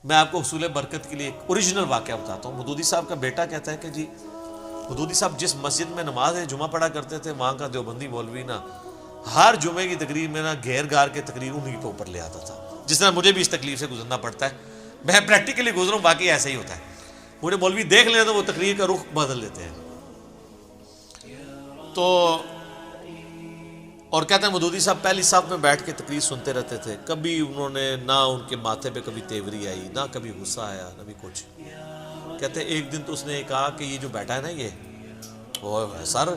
میں آپ کو حصول برکت کے لیے ایک اوریجنل واقعہ بتاتا ہوں. مودودی صاحب کا بیٹا کہتا ہے کہ جی مودودی صاحب جس مسجد میں نماز جمعہ پڑھا کرتے تھے وہاں کا دیوبندی مولوی نا ہر جمعے کی تقریر میں نا گھیر گار کے تقریر انہیں کے اوپر لے آتا تھا. جس طرح مجھے بھی اس تکلیف سے گزرنا پڑتا ہے, میں پریکٹیکلی گزروں, باقی ایسا ہی ہوتا ہے. مجھے مولوی دیکھ لیتے تو وہ تقریر کا رخ بدل دیتے ہیں. تو اور کہتے ہیں مودودی صاحب پہلی صف میں بیٹھ کے تقریر سنتے رہتے تھے. کبھی انہوں نے نہ ان کے ماتھے پہ کبھی تیوری آئی, نہ کبھی غصہ آیا, نہ بھی کچھ. کہتے ہیں ایک دن تو اس نے کہا کہ یہ جو بیٹھا ہے نا یہ سر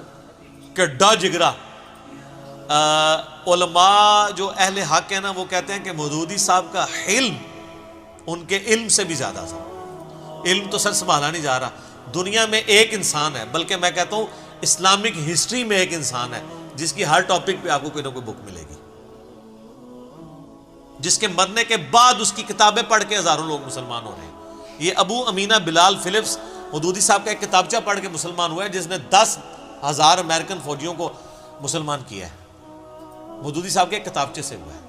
کڈا جگرا. علماء جو اہل حق ہیں نا وہ کہتے ہیں کہ مودودی صاحب کا علم ان کے علم سے بھی زیادہ تھا. علم تو سر سنبھالا نہیں جا رہا. دنیا میں ایک انسان ہے, بلکہ میں کہتا ہوں اسلامک ہسٹری میں ایک انسان ہے جس کی ہر ٹاپک پہ آپ کو کوئی نہ کوئی بک ملے گی, جس کے مرنے کے بعد اس کی کتابیں پڑھ کے ہزاروں لوگ مسلمان ہو رہے ہیں. یہ ابو امینہ بلال فلپس مودودی صاحب کا ایک کتابچہ پڑھ کے مسلمان ہوا ہے, جس نے 10,000 امریکن فوجیوں کو مسلمان کیا ہے. مودودی صاحب کے ایک کتابچے سے ہوا ہے.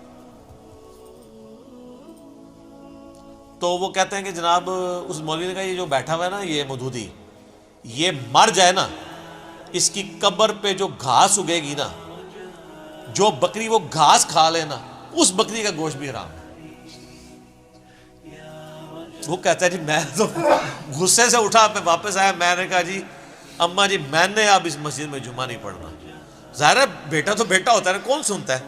تو وہ کہتے ہیں کہ جناب اس مولوی نے کہا یہ جو بیٹھا ہوا ہے نا یہ مودودی, یہ مر جائے نا, اس کی قبر پہ جو گھاس اگے گی نا, جو بکری وہ گھاس کھا لے نا, اس بکری کا گوشت بھی حرام ہے. وہ کہتا ہے جی میں تو غصے سے اٹھا, میں واپس آیا, میں نے کہا جی اماں جی میں نے اب اس مسجد میں جمعہ نہیں پڑھنا. ظاہر ہے بیٹا تو بیٹا ہوتا ہے, کون سنتا ہے.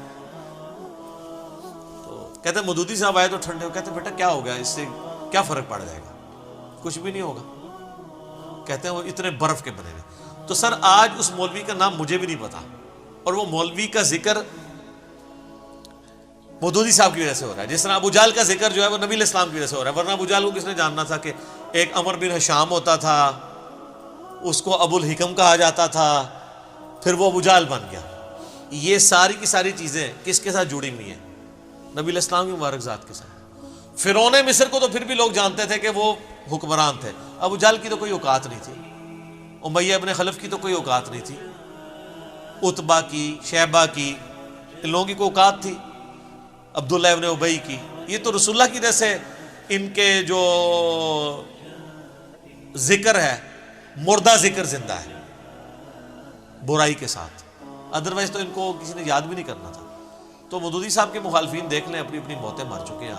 تو کہتے ہیں مودودی صاحب آئے تو ٹھنڈے ہو, کہتے ہیں بیٹا کیا ہو گیا, اس سے کیا فرق پڑ جائے گا, کچھ بھی نہیں ہوگا. کہتے ہیں وہ اتنے برف کے بنے ہوئے. تو سر آج اس مولوی کا نام مجھے بھی نہیں پتا, اور وہ مولوی کا ذکر مودودی صاحب کی وجہ سے ہو رہا ہے. جس طرح ابو جہل کا ذکر جو ہے وہ نبی علیہ السلام کی وجہ سے ہو رہا ہے, ورنہ ابو جہل کو کس نے جاننا تھا کہ ایک عمر بن حشام ہوتا تھا, اس کو ابو الحکم کہا جاتا تھا, پھر وہ ابو جہل بن گیا. یہ ساری کی ساری چیزیں کس کے ساتھ جڑی ہوئی ہیں, نبی علیہ السلام کی مبارک ذات کے ساتھ. فرعون مصر کو تو پھر بھی لوگ جانتے تھے کہ وہ حکمران تھے, ابو جہل کی تو کوئی اوقات نہیں تھی, امیہ ابن خلف کی تو کوئی اوقات نہیں تھی, عتبہ کی, شیبہ کی, ان لوگوں کی کوئی اوقات تھی, عبداللہ ابن ابی کی. یہ تو رسول اللہ کی وجہ سے ان کے جو ذکر ہے مردہ ذکر زندہ ہے برائی کے ساتھ, ادروائز تو ان کو کسی نے یاد بھی نہیں کرنا تھا. تو مودودی صاحب کے مخالفین دیکھ لیں اپنی اپنی موتیں مار چکے ہیں آج.